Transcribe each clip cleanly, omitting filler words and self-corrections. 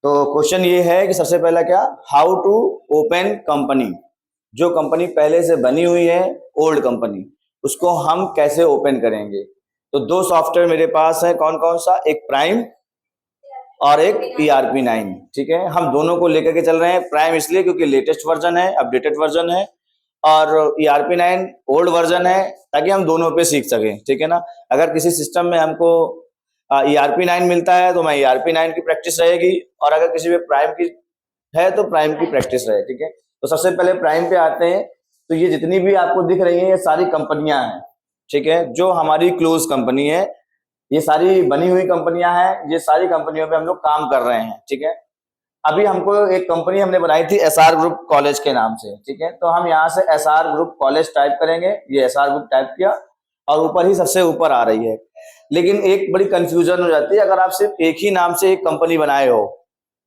तो क्वेश्चन ये है कि सबसे पहला क्या, हाउ टू ओपन कंपनी। जो कंपनी पहले से बनी हुई है, ओल्ड कंपनी, उसको हम कैसे ओपन करेंगे। तो दो सॉफ्टवेयर मेरे पास है, कौन कौन सा, एक प्राइम और एक ERP9। ठीक है, हम दोनों को लेकर के चल रहे हैं। प्राइम इसलिए क्योंकि लेटेस्ट वर्जन है, अपडेटेड वर्जन है, और ERP9 ओल्ड वर्जन है, ताकि हम दोनों पे सीख सकें। ठीक है ना, अगर किसी सिस्टम में हमको ERP9 मिलता है तो मैं ERP9 की प्रैक्टिस रहेगी, और अगर किसी में प्राइम की है तो प्राइम की प्रैक्टिस रहे। ठीक है, तो सबसे पहले प्राइम पे आते हैं। तो ये जितनी भी आपको दिख रही है ये सारी कंपनियां हैं। ठीक है, जो हमारी क्लोज कंपनी है, ये सारी बनी हुई कंपनियां हैं, ये सारी कंपनियों पे हम लोग काम कर रहे हैं। ठीक है, अभी हमको एक कंपनी हमने बनाई थी SR ग्रुप कॉलेज के नाम से। ठीक है, तो हम यहाँ से SR ग्रुप कॉलेज टाइप करेंगे, ये SR ग्रुप टाइप किया और ऊपर ही सबसे ऊपर आ रही है। लेकिन एक बड़ी कंफ्यूजन हो जाती है अगर आप सिर्फ एक ही नाम से एक कंपनी बनाए हो।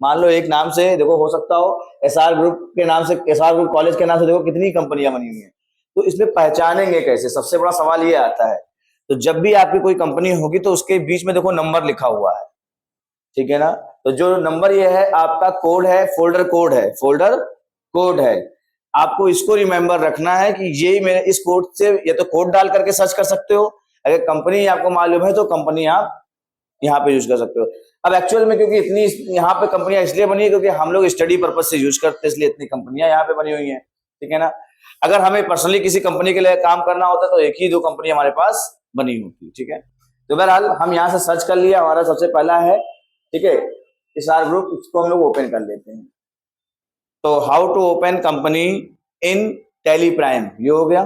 मान लो एक नाम से, देखो हो सकता हो SR ग्रुप के नाम से, SR ग्रुप कॉलेज के नाम से देखो कितनी कंपनियां बनी हुई हैं, तो इसमें पहचानेंगे कैसे, सबसे बड़ा सवाल ये आता है। तो जब भी आपकी कोई कंपनी होगी तो उसके बीच में देखो नंबर लिखा हुआ है। ठीक है ना, तो जो नंबर ये है आपका कोड है, फोल्डर कोड है, फोल्डर कोड है। आपको इसको रिमेंबर रखना है कि ये मेरे इस कोड से, या तो कोड डाल करके सर्च कर सकते हो, अगर कंपनी आपको मालूम है तो कंपनी आप यहाँ पे यूज कर सकते हो। अब एक्चुअल में क्योंकि इतनी यहाँ पे कंपनियां इसलिए बनी है क्योंकि हम लोग स्टडी पर्पज से यूज करते हैं, इसलिए इतनी कंपनियां यहाँ पे बनी हुई हैं। ठीक है ना, अगर हमें पर्सनली किसी कंपनी के लिए काम करना होता तो एक ही दो कंपनी हमारे पास बनी होती। ठीक है, तो बहरहाल हम यहाँ से सर्च कर लिया, हमारा सबसे पहला है। ठीक है, SR ग्रुप, इसको हम लोग ओपन कर लेते हैं। तो how to open company in Tally Prime, ये हो गया।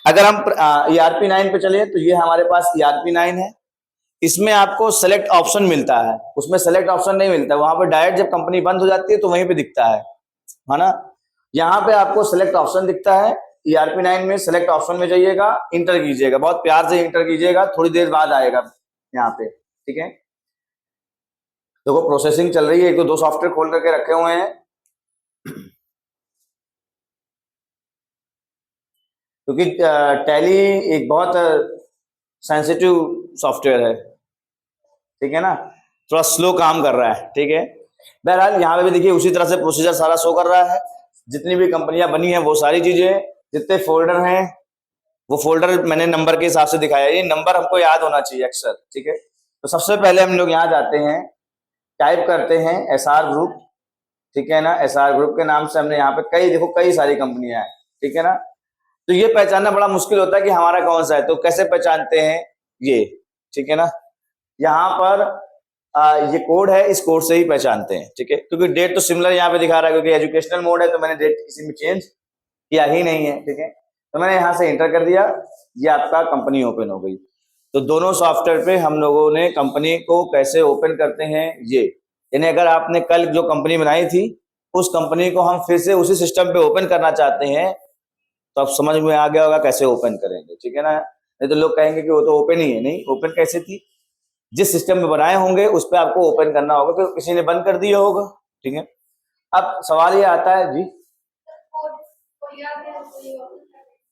अगर हम ERP9 पे चले तो ये हमारे पास ERP9 है। इसमें आपको सेलेक्ट ऑप्शन मिलता है, उसमें सेलेक्ट ऑप्शन नहीं मिलता, वहां पर डायरेक्ट जब कंपनी बंद हो जाती है तो वहीं पे दिखता है ना। यहाँ पे आपको सेलेक्ट ऑप्शन दिखता है। ERP9 में सेलेक्ट ऑप्शन में जाइएगा, इंटर कीजिएगा, बहुत प्यार से इंटर कीजिएगा, थोड़ी देर बाद आएगा यहाँ पे। ठीक है, देखो प्रोसेसिंग चल रही है, एक तो दो सॉफ्टवेयर खोल करके रखे हुए हैं क्योंकि टैली एक बहुत सेंसिटिव सॉफ्टवेयर है। ठीक है ना, थोड़ा स्लो काम कर रहा है। ठीक है, बहरहाल यहाँ पे भी देखिए उसी तरह से प्रोसीजर सारा शो कर रहा है। जितनी भी कंपनियां बनी हैं वो सारी चीजें, जितने फोल्डर हैं वो फोल्डर मैंने नंबर के हिसाब से दिखाया, ये नंबर हमको याद होना चाहिए अक्सर। ठीक है, तो सबसे पहले हम लोग यहाँ जाते हैं, टाइप करते हैं SR ग्रुप। ठीक है ना, SR ग्रुप के नाम से हमने यहाँ पे कई, देखो कई सारी कंपनियां हैं। ठीक है ना, तो ये पहचानना बड़ा मुश्किल होता है कि हमारा कौन सा है, तो कैसे पहचानते हैं ये। ठीक है ना, यहाँ पर ये कोड है, इस कोड से ही पहचानते हैं। ठीक है, क्योंकि डेट तो सिमिलर यहाँ पे दिखा रहा है, क्योंकि एजुकेशनल मोड है तो मैंने डेट किसी में चेंज किया ही नहीं है। ठीक है, तो मैंने यहाँ से एंटर कर दिया, ये आपका कंपनी ओपन हो गई। तो दोनों सॉफ्टवेयर पे हम लोगों ने कंपनी को कैसे ओपन करते हैं ये, यानी अगर आपने कल जो कंपनी बनाई थी उस कंपनी को हम फिर से उसी सिस्टम पे ओपन करना चाहते हैं, तो आप समझ में आ गया होगा कैसे ओपन करेंगे। ठीक है ना, नहीं तो लोग कहेंगे कि वो तो ओपन ही है, नहीं ओपन कैसे थी, जिस सिस्टम में बनाए होंगे उस पर आपको ओपन करना होगा, तो किसी ने बंद कर दिया होगा। ठीक है, अब सवाल ये आता है जी,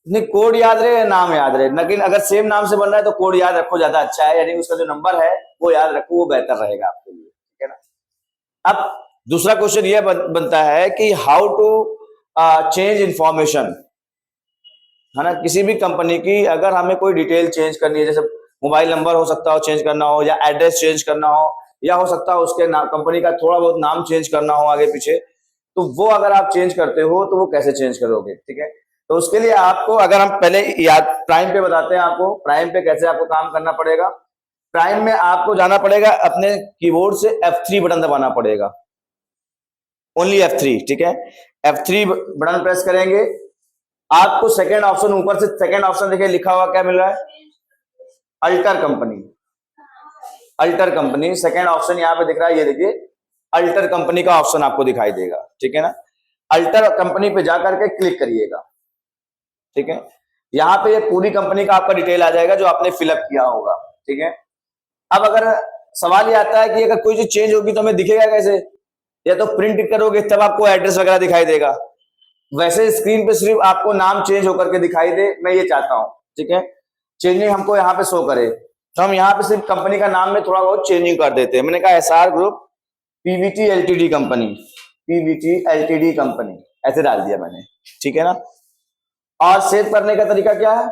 नहीं कोड याद रहे या नाम याद रहे, लेकिन अगर सेम नाम से बन रहा है तो कोड याद रखो, ज्यादा अच्छा है, यानी उसका जो नंबर है वो याद रखो, वो बेहतर रहेगा आपके लिए। ठीक है ना, अब दूसरा क्वेश्चन ये बनता है कि हाउ टू चेंज इंफॉर्मेशन, है ना। किसी भी कंपनी की अगर हमें कोई डिटेल चेंज करनी है, जैसे मोबाइल नंबर हो सकता हो चेंज करना हो, या एड्रेस चेंज करना हो, या हो सकता है उसके कंपनी का थोड़ा बहुत नाम चेंज करना हो आगे पीछे, तो वो अगर आप चेंज करते हो तो वो कैसे चेंज करोगे। ठीक है, तो उसके लिए आपको, अगर हम पहले याद प्राइम पे बताते हैं आपको, प्राइम पे कैसे आपको काम करना पड़ेगा। प्राइम में आपको जाना पड़ेगा, अपने कीबोर्ड से F3 बटन दबाना पड़ेगा, ओनली F3। ठीक है, F3 बटन प्रेस करेंगे, आपको सेकेंड ऑप्शन, ऊपर से सेकेंड ऑप्शन देखिए लिखा हुआ क्या मिल रहा है, alter company. Alter company second option यहाँ पे दिख रहा है, ये देखिए अल्टर कंपनी का ऑप्शन आपको दिखाई देगा। ठीक है ना, अल्टर कंपनी पे जाकर के क्लिक करिएगा। ठीक है, यहाँ पे ये पूरी कंपनी का आपका डिटेल आ जाएगा जो आपने फिलअप किया होगा। ठीक है, अब अगर सवाल ये आता है कि अगर कोई चीज चेंज होगी तो हमें दिखेगा कैसे, या तो प्रिंट करोगे तब आपको एड्रेस वगैरह दिखाई देगा, वैसे स्क्रीन पे सिर्फ आपको नाम चेंज होकर के दिखाई दे, मैं ये चाहता हूं। ठीक है, चेंजिंग हमको यहाँ पे शो करे, तो हम यहाँ पे सिर्फ कंपनी का नाम में थोड़ा बहुत चेंजिंग कर देते हैं। मैंने कहा SR group Pvt LTD company, Pvt LTD company ऐसे डाल दिया मैंने, ठीक है ना। और सेव करने का तरीका क्या है,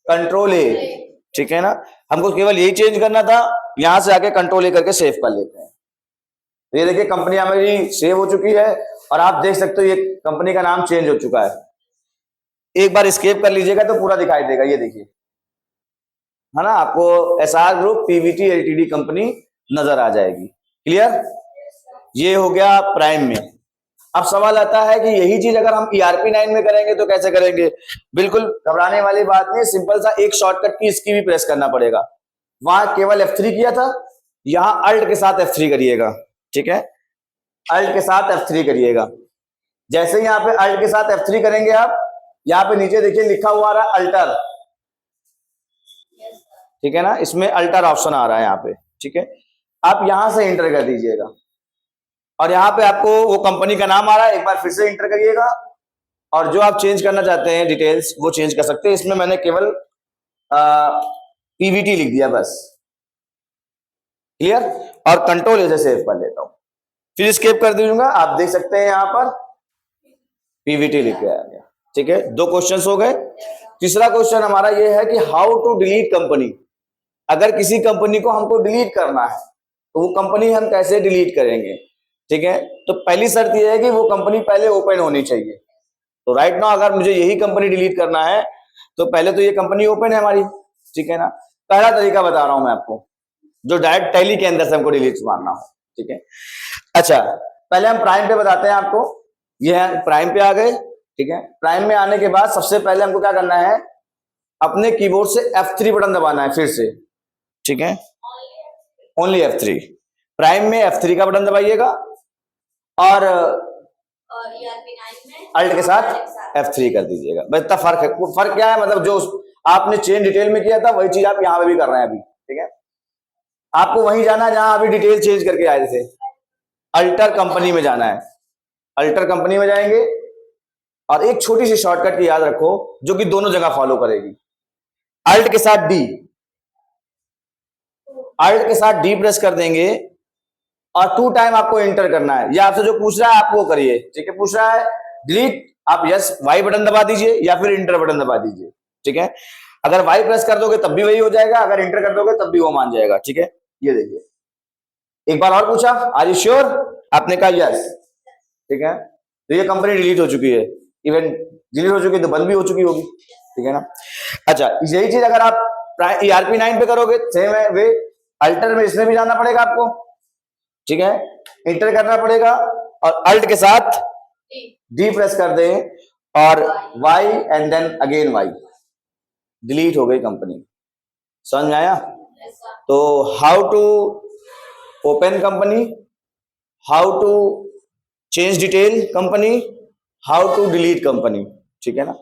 कंट्रोल ए, ठीक है ना। हमको केवल यही चेंज करना था, यहां से आके कंट्रोल ए करके सेव कर लेते हैं। तो ये देखिए कंपनी हमारी सेव हो चुकी है और आप देख सकते हो ये कंपनी का नाम चेंज हो चुका है। एक बार एस्केप कर लीजिएगा तो पूरा दिखाई देगा, ये देखिए, है ना, आपको SR group Pvt LTD company नजर आ जाएगी। क्लियर, ये हो गया प्राइम में। अब सवाल आता है कि यही चीज अगर हम ERP 9 में करेंगे तो कैसे करेंगे। बिल्कुल घबराने वाली बात नहीं, सिंपल सा एक शॉर्टकट की इसकी भी प्रेस करना पड़ेगा। वहां केवल F3 किया था, यहां अल्ट के साथ F3 करिएगा, ठीक है, अल्ट के साथ F3 करिएगा। जैसे यहाँ पे अल्ट के साथ F3 करेंगे आप, यहाँ पे नीचे देखिए लिखा हुआ आ रहा है अल्टर, ठीक है ना, इसमें अल्टर ऑप्शन आ रहा है यहाँ पे, ठीक है। आप यहां से एंटर कर दीजिएगा और यहाँ पे आपको वो कंपनी का नाम आ रहा है, एक बार फिर से एंटर करिएगा और जो आप चेंज करना चाहते हैं डिटेल्स वो चेंज कर सकते हैं। इसमें मैंने केवल पीवीटी लिख दिया बस। क्लियर, और कंट्रोल ए से सेव कर लेता हूं, फिर स्केप कर दूंगा। आप देख सकते हैं यहाँ पर पीवीटी लिख के आ गया, ठीक है। 2 क्वेश्चन हो गए। तीसरा क्वेश्चन हमारा ये है कि हाउ टू डिलीट कंपनी। अगर किसी कंपनी को हमको डिलीट करना है तो वो कंपनी हम कैसे डिलीट करेंगे, ठीक है। तो पहली शर्त यह है कि वो कंपनी पहले ओपन होनी चाहिए। तो राइट नाउ अगर मुझे यही कंपनी डिलीट करना है तो पहले तो ये कंपनी ओपन है हमारी, ठीक है ना। पहला तरीका बता रहा हूं मैं आपको, जो डायरेक्ट टैली के अंदर से हमको डिलीट मारना हो, ठीक है। अच्छा, पहले हम प्राइम पे बताते हैं आपको। ये है प्राइम पे आ गए, ठीक है। प्राइम में आने के बाद सबसे पहले हमको क्या करना है, अपने कीबोर्ड से F3 बटन दबाना है फिर से, ठीक है, ओनली F3। प्राइम में F3 का बटन दबाइएगा और अल्ट के साथ F3 कर दीजिएगा। बस इतना फर्क है। फर्क क्या है, मतलब जो आपने चेंज डिटेल में किया था वही चीज आप यहाँ पे भी कर रहे हैं अभी, ठीक है। आपको वहीं जाना है जहां अभी डिटेल चेंज करके आए थे, अल्टर कंपनी में जाना है। अल्टर कंपनी में जाएंगे और एक छोटी सी शॉर्टकट की याद रखो जो कि दोनों जगह फॉलो करेगी। अल्ट के साथ डी, अल्ट के साथ डी प्रेस कर देंगे और 2 टाइम आपको एंटर करना है। या आपसे जो पूछ रहा है आप वो करिए, ठीक है। पूछ रहा है डिलीट, आप यस वाई बटन दबा दीजिए या फिर इंटर बटन दबा दीजिए, ठीक है। अगर वाई प्रेस कर दोगे तब भी वही हो जाएगा, अगर इंटर कर दोगे तब भी वो मान जाएगा, ठीक है। ये देखिए, एक बार और पूछा आर यू श्योर, आपने कहा यस, ठीक है। तो ये कंपनी डिलीट हो चुकी है, इवन डिलीट हो चुकी है तो बंद भी हो चुकी होगी, ठीक है ना। अच्छा, यही चीज अगर आप ERP 9 पे करोगे सेम है वे, अल्टर में इसमें भी जाना पड़ेगा आपको, ठीक है, इंटर करना पड़ेगा और अल्ट के साथ डी प्रेस कर दें और Y and then again Y, delete हो गई कंपनी। समझ में आया। तो how to open company, how to change detail company, how to delete company, ठीक है ना।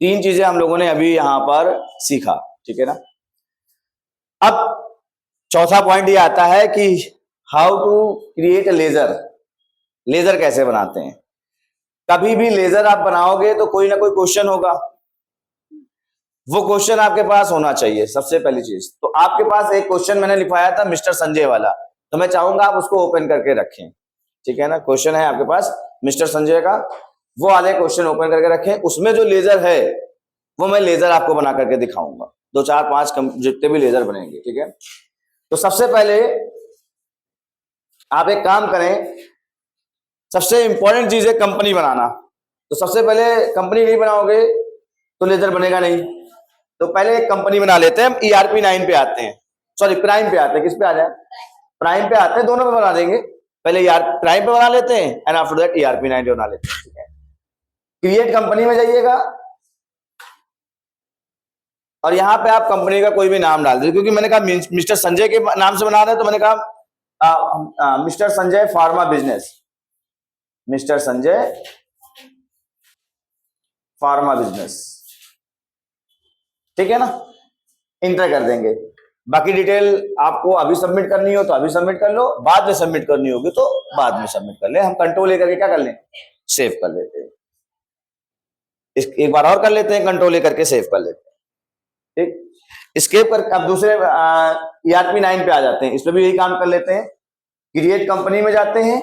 3 चीजें हम लोगों ने अभी यहां पर सीखा, ठीक है ना। अब चौथा पॉइंट ये आता है कि how to create a ledger. Ledger कैसे बनाते हैं। कभी भी लेजर आप बनाओगे तो कोई ना कोई क्वेश्चन होगा, वो क्वेश्चन आपके पास होना चाहिए सबसे पहली चीज। तो आपके पास एक क्वेश्चन मैंने लिखवाया था मिस्टर संजय वाला, तो मैं चाहूंगा आप उसको ओपन करके रखें, ठीक है ना। क्वेश्चन है आपके पास मिस्टर संजय का, वो वाले क्वेश्चन ओपन करके रखें। उसमें जो लेजर है वो मैं लेजर आपको बना करके दिखाऊंगा, 2 4 5 जितने भी लेजर बनेंगे, ठीक है। तो सबसे पहले आप एक काम करें, सबसे इंपॉर्टेंट चीज है कंपनी बनाना। तो सबसे पहले कंपनी नहीं बनाओगे तो लेजर बनेगा नहीं। तो पहले एक कंपनी बना लेते हैं हम। ERP 9 पे आते हैं, सॉरी प्राइम पे आते हैं। किस पे आ जाए, प्राइम पे आते हैं, दोनों पे बना देंगे। पहले प्राइम पे बना लेते हैं एंड आफ्टर दैट ERP 9 पे बना लेते हैं, ठीक है। क्रिएट कंपनी में जाइएगा और यहां पे आप कंपनी का कोई भी नाम डाल दीजिए, क्योंकि मैंने कहा मिस्टर संजय के नाम से बना रहे हैं तो मैंने कहा mister Sanjay pharma business, mister Sanjay pharma business, ठीक है ना। इंटर कर देंगे। बाकी डिटेल आपको अभी सबमिट करनी हो तो अभी सबमिट कर लो, बाद में सबमिट करनी होगी तो बाद में सबमिट कर ले। हम कंट्रोल लेकर के क्या कर लें, सेव कर लेते हैं। एक बार और कर लेते हैं, कंट्रोल लेकर के सेव कर लेते हैं, ठीक। स्केप कर अब दूसरे ERP 9 पे आ जाते हैं। इसमें भी यही काम कर लेते हैं, क्रिएट कंपनी में जाते हैं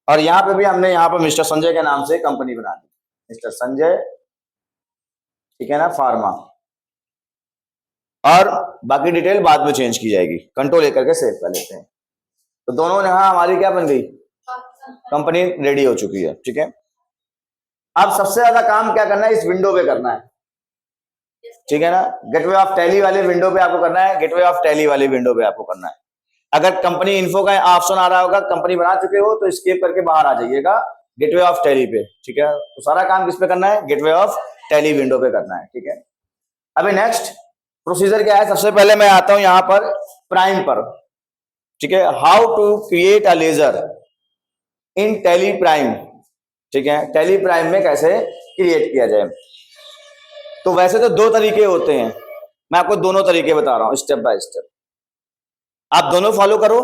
और यहाँ पे भी हमने यहाँ पर मिस्टर संजय के नाम से कंपनी बना दी, मिस्टर संजय, ठीक है ना, फार्मा। और बाकी डिटेल बाद में चेंज की जाएगी, कंट्रोल लेकर के सेव कर लेते हैं। तो दोनों यहाँ हमारी क्या बन गई, कंपनी रेडी हो चुकी है, ठीक है। अब सबसे ज्यादा काम क्या करना है, इस विंडो पे करना है, ठीक है ना। गेटवे ऑफ टैली वाले विंडो पे आपको करना है, गेटवे ऑफ टैली वाले विंडो पे आपको करना है। अगर कंपनी इन्फो का ऑप्शन आ रहा होगा, कंपनी बना चुके हो तो स्केप करके बाहर आ जाइएगा गेटवे ऑफ टैली पे, ठीक है। तो सारा काम किस पे करना है, गेटवे ऑफ टैली विंडो पे करना है, ठीक है। अभी नेक्स्ट प्रोसीजर क्या है, सबसे पहले मैं आता हूं यहां पर प्राइम पर, ठीक है। How to create a ledger in Tally Prime, ठीक है। टैली प्राइम में कैसे क्रिएट किया जाए। तो वैसे तो दो तरीके होते हैं, मैं आपको दोनों तरीके बता रहा हूं स्टेप बाय स्टेप। आप दोनों फॉलो करो,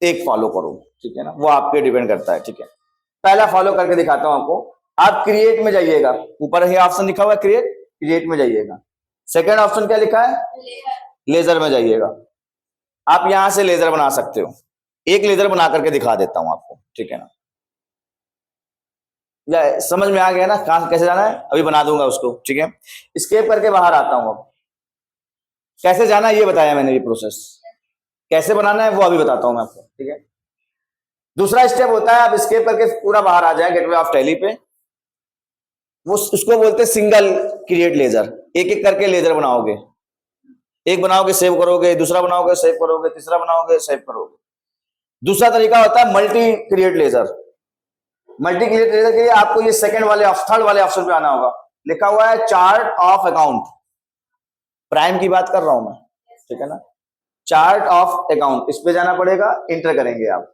एक फॉलो करो, ठीक है ना, वो आप पे डिपेंड करता है, ठीक है। पहला फॉलो करके दिखाता हूं आपको। आप क्रिएट में जाइएगा, ऊपर ही ऑप्शन लिखा हुआ है क्रिएट, क्रिएट में जाइएगा। सेकेंड ऑप्शन क्या लिखा है, लेजर में जाइएगा। आप यहां से लेजर बना सकते हो, एक लेजर बना करके दिखा देता हूं आपको, ठीक है ना। या समझ में आ गया ना कहां कैसे जाना है, अभी बना दूंगा उसको, ठीक है। स्केप करके बाहर आता हूं। अब कैसे जाना है ये बताया मैंने, ये प्रोसेस कैसे बनाना है वो अभी बताता हूं मैं आपको, ठीक है। दूसरा स्टेप होता है, आप स्केप करके पूरा बाहर आ जाए गेटवे ऑफ टैली पे, वो उसको बोलते हैं सिंगल क्रिएट लेजर। एक एक करके लेजर बनाओगे, एक बनाओगे सेव करोगे, दूसरा बनाओगे सेव करोगे, तीसरा बनाओगे सेव करोगे। दूसरा तरीका होता है multi create ledger. Multi create ledger के लिए आपको ये सेकंड वाले थर्ड वाले ऑप्शन पे आना होगा, लिखा हुआ है चार्ट ऑफ अकाउंट। प्राइम की बात कर रहा हूं मैं, ठीक है ना। चार्ट ऑफ अकाउंट, इस पे जाना पड़ेगा, इंटर करेंगे आप,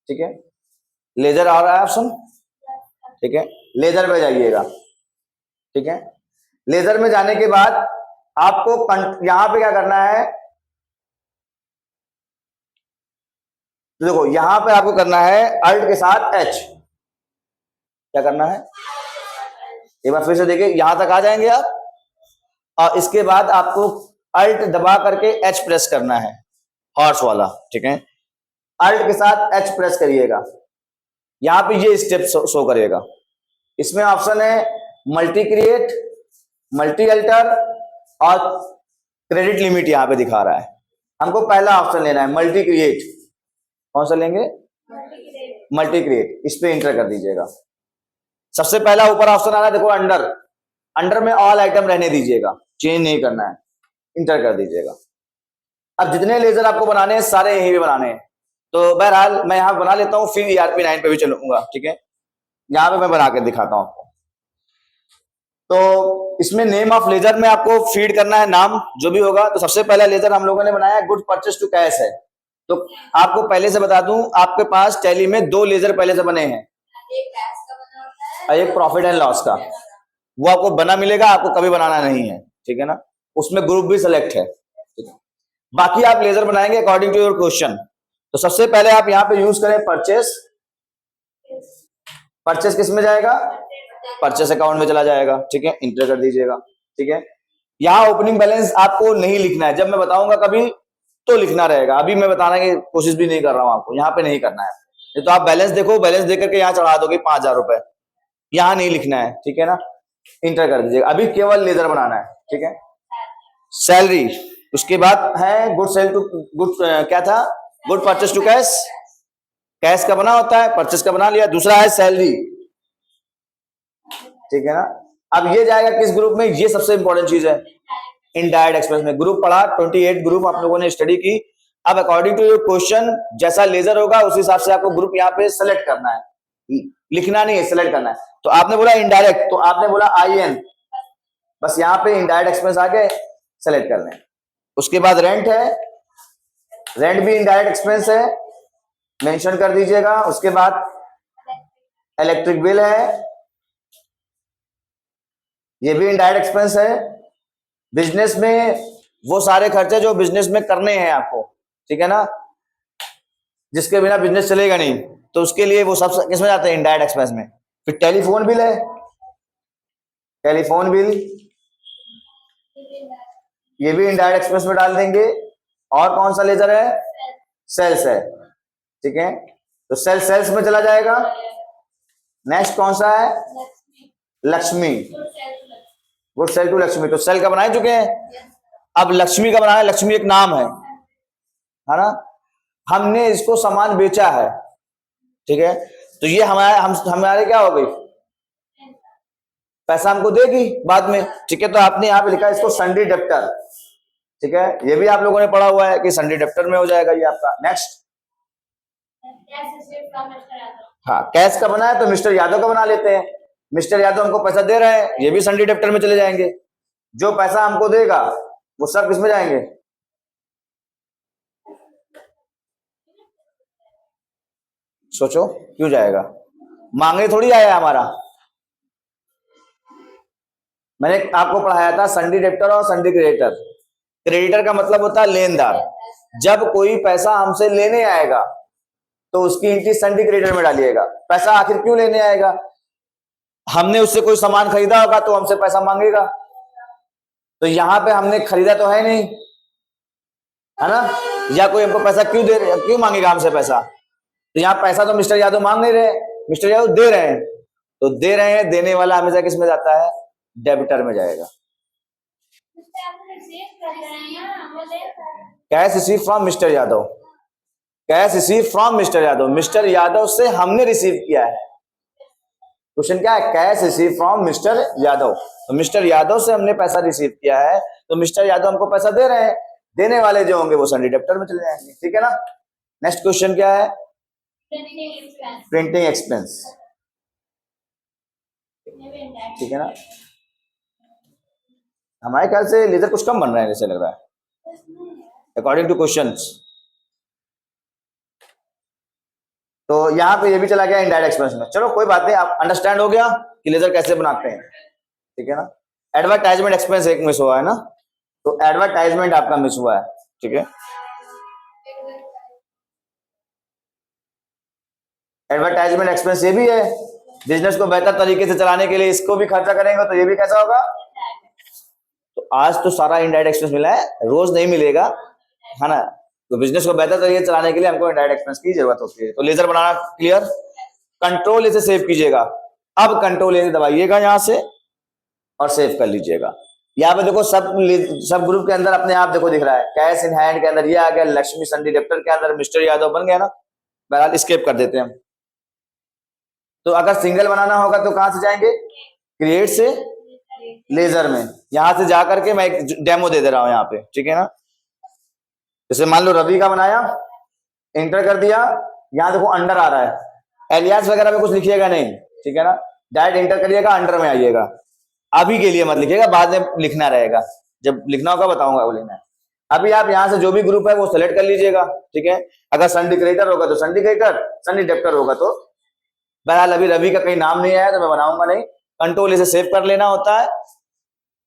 ठीक है। लेजर आ रहा है ऑप्शन, ठीक है। लेजर पे जाइएगा, ठीक है। लेजर में जाने के बाद आपको यहां पे क्या करना है, तो देखो यहां पे आपको करना है अल्ट के साथ एच। क्या करना है, एक बार फिर से देखिए, यहां तक आ जाएंगे आप और इसके बाद आपको अल्ट दबा करके एच प्रेस करना है, हॉर्स वाला, ठीक है। अल्ट के साथ एच प्रेस करिएगा, यहां पे ये स्टेप शो करेगा। इसमें ऑप्शन है मल्टी क्रिएट, मल्टी अल्टर और क्रेडिट लिमिट, यहां पे दिखा रहा है। हमको पहला ऑप्शन लेना है मल्टी क्रिएट। कौन सा लेंगे, मल्टी क्रिएट, इस पे इंटर कर दीजिएगा। सबसे पहला ऊपर ऑप्शन आ रहा है देखो अंडर, अंडर में ऑल आइटम रहने दीजिएगा, चेंज नहीं करना है, इंटर कर दीजिएगा। अब जितने लेजर आपको बनाने हैं सारे यहीं पे बनाने हैं, तो बहरहाल मैं यहां बना लेता हूं, फिर ERP 9 पे भी चलूंगा, ठीक है। यहां पे मैं बना के दिखाता हूं आपको। तो इसमें नेम ऑफ लेजर में आपको फीड करना है नाम जो भी होगा। तो सबसे पहला लेजर हम लोगों ने बनाया गुड परचेस टू कैश है। तो आपको पहले से बता दूं, आपके पास टैली में दो लेजर पहले से बने हैं, एक प्रॉफिट एंड लॉस का, वो आपको बना मिलेगा, आपको कभी बनाना नहीं है, ठीक है ना। उसमें ग्रुप भी सिलेक्ट है, ठीक है। बाकी आप लेजर बनाएंगे अकॉर्डिंग टू योर क्वेश्चन। तो सबसे पहले आप यहां पे यूज करें परचेस। परचेस किस में जाएगा, परचेस अकाउंट में चला जाएगा, ठीक है। इंटर कर दीजिएगा, ठीक है। यहां ओपनिंग बैलेंस आपको नहीं लिखना है, जब मैं बताऊंगा कभी तो लिखना रहेगा, अभी मैं बताने की कोशिश भी नहीं कर रहा हूं आपको, यहां पे नहीं करना है। तो आप बैलेंस देखो, बैलेंस देख करके यहाँ चढ़ा दोगे 5000 रुपए, यहां नहीं लिखना है, ठीक है ना। इंटर कर दीजिएगा, अभी केवल लेजर बनाना है, ठीक है। सैलरी, उसके बाद है गुड सेल टू गुड, क्या था, good purchase to cash, cash का बना होता है, परचेस का बना लिया। दूसरा है सैलरी, ठीक है ना। अब ये जाएगा किस ग्रुप में, ये सबसे इंपॉर्टेंट चीज है, इनडायरेक्ट एक्सपेंस में। ग्रुप पढ़ा 28 ग्रुप आप लोगों ने स्टडी की। अब अकॉर्डिंग टू योर क्वेश्चन जैसा लेजर होगा उस हिसाब से आपको ग्रुप यहाँ पे सेलेक्ट करना है, लिखना नहीं है, सेलेक्ट करना है। तो आपने बोला इनडायरेक्ट, तो आपने बोला IN, बस यहाँ पे इनडायरेक्ट एक्सपेंस आके सेलेक्ट करना है। उसके बाद रेंट है, रेंट भी इनडायरेक्ट एक्सपेंस है, मेंशन कर दीजिएगा। उसके बाद इलेक्ट्रिक बिल है, ये भी इनडायरेक्ट एक्सपेंस है। बिजनेस में वो सारे खर्चे जो बिजनेस में करने हैं आपको, ठीक है ना, जिसके बिना बिजनेस चलेगा नहीं, तो उसके लिए वो सब किसमें जाते हैं, इनडायरेक्ट एक्सपेंस में। फिर टेलीफोन बिल है, टेलीफोन बिल, ये भी इनडायरेक्ट एक्सपेंस में डाल देंगे। और कौन सा लेजर है? सेल्स है, ठीक है, तो सेल सेल्स में चला जाएगा। नेक्स्ट कौन सा है? Lakshmi, good sale to Lakshmi, तो सेल का बना चुके हैं। अब लक्ष्मी का बनाया, लक्ष्मी एक नाम है ना, हमने इसको सामान बेचा है, ठीक है, तो ये हमारे क्या हो गई? पैसा हमको देगी बाद में, ठीक है, तो आपने यहाँ पे लिखा इसको सन्डी डेप्टर, ठीक है, ये भी आप लोगों ने पढ़ा हुआ है कि सन्डी डेप्टर में हो जाएगा ये आपका। नेक्स्ट, हाँ, कैश का बना है तो मिस्टर यादव का बना लेते हैं। मिस्टर यादव हमको पैसा दे रहे हैं, ये भी सन्डी डेप्टर में चले जाएंगे। जो पैसा हमको देगा वो सब किसमें जाएंगे? सोचो क्यों जाएगा? मांगने थोड़ी आया हमारा। मैंने आपको पढ़ाया था सन्डी डेप्टर और सन्डी क्रेडिटर। क्रेडिटर का मतलब होता है लेनदार। जब कोई पैसा हमसे लेने आएगा तो उसकी एंट्री सन्डी क्रेडिटर में डालिएगा। पैसा आखिर क्यों लेने आएगा? हमने उससे कोई सामान खरीदा होगा तो हमसे पैसा मांगेगा, तो यहां पे हमने खरीदा तो है नहीं, है ना, या कोई हमको पैसा क्यों मांगेगा हमसे पैसा? तो यहाँ पैसा तो मिस्टर यादव मांग नहीं रहे, मिस्टर यादव दे रहे हैं, तो दे रहे हैं, देने वाला हमेशा किस में जाता है? डेबिटर में जाएगा। Cash receive from mister Yadav, cash receive from mister Yadav, mister Yadav से हमने रिसीव किया है। क्वेश्चन क्या है? Cash receive from mister Yadav, तो मिस्टर यादव से हमने पैसा रिसीव किया है, तो मिस्टर यादव हमको पैसा दे रहे हैं, देने वाले जो होंगे वो सन्डी डेप्टर में चले जाएंगे, ठीक है ना। नेक्स्ट क्वेश्चन क्या है? प्रिंटिंग एक्सपेंस, ठीक है ना। हमारे ख्याल से लेजर कुछ कम बन रहा है जैसे लग रहा है अकॉर्डिंग टू क्वेश्चंस। तो यहाँ पे ये भी चला गया इनडायरेक्ट एक्सपेंस में। चलो कोई बात नहीं, आप अंडरस्टैंड हो गया कि लेजर कैसे बनाते हैं, ठीक है ना। एडवर्टाइजमेंट एक्सपेंस एक मिस हुआ है ना, तो एडवर्टाइजमेंट आपका मिस हुआ है, ठीक है। एडवर्टाइजमेंट एक्सपेंस ये भी है, बिजनेस को बेहतर तरीके से चलाने के लिए इसको भी खर्चा करेंगे तो ये भी कैसा होगा? तो आज तो सारा इनडायरेक्ट एक्सपेंस मिला है, रोज नहीं मिलेगा, है ना, तो बिजनेस को बेहतर तरीके से चलाने के लिए हमको इनडायरेक्ट एक्सपेंस की जरूरत होती है। तो लेजर बनाना क्लियर, कंट्रोल ए से सेव कीजिएगा। अब कंट्रोल ए दबाइएगा यहां से और सेव कर लीजिएगा। यहाँ पे देखो सब ग्रुप के अंदर अपने आप देखो दिख रहा है, कैश इन हैंड के अंदर ये आ गया, लक्ष्मी सन्डी डेप्टर के अंदर मिस्टर यादव बन गया ना। बहरहाल स्केप कर देते हैं। तो अगर सिंगल बनाना होगा तो कहां से जाएंगे? क्रिएट से लेजर में, यहां से जाकर के मैं एक डेमो दे रहा हूं यहाँ पे, ठीक है ना। जैसे मान लो रवि का बनाया, एंटर कर दिया, यहाँ देखो अंडर आ रहा है, एलियास वगैरह में कुछ लिखिएगा नहीं, ठीक है ना, डायरेक्ट एंटर करिएगा, अंडर में आइएगा। अभी के लिए मत लिखिएगा, बाद में लिखना रहेगा, जब लिखना होगा बताऊंगा वो लिखना है। अभी आप यहाँ से जो भी ग्रुप है वो सेलेक्ट कर लीजिएगा, ठीक है। अगर सन्डी क्रेडिटर होगा तो सन्डी क्रेडिटर, सन्डी डेप्टर होगा तो, बहरहाल अभी रवि का कहीं नाम नहीं आया तो मैं बनाऊंगा नहीं, कंट्रोल इसे सेव कर लेना होता है।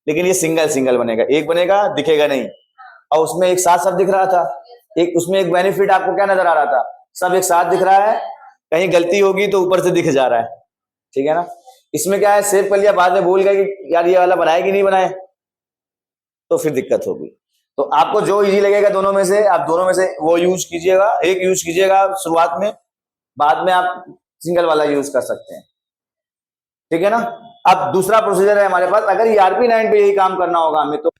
लेकिन ये सिंगल सिंगल बनेगा, एक बनेगा दिखेगा नहीं, और उसमें एक साथ सब दिख रहा था, एक उसमें एक बेनिफिट आपको क्या नजर आ रहा था? सब एक साथ दिख रहा है, कहीं गलती होगी तो ऊपर से दिख जा रहा है, ठीक है ना। इसमें क्या है, सेव कर लिया, बाद में भूल गए कि यार ये वाला बनाए कि नहीं बनाए, तो फिर दिक्कत होगी। तो आपको जो इजी लगेगा दोनों में से, आप दोनों में से वो यूज कीजिएगा, एक यूज कीजिएगा शुरुआत में, बाद में आप सिंगल वाला यूज कर सकते हैं, ठीक है ना। अब दूसरा प्रोसीजर है हमारे पास, अगर ERP 9 पे यही काम करना होगा हमें तो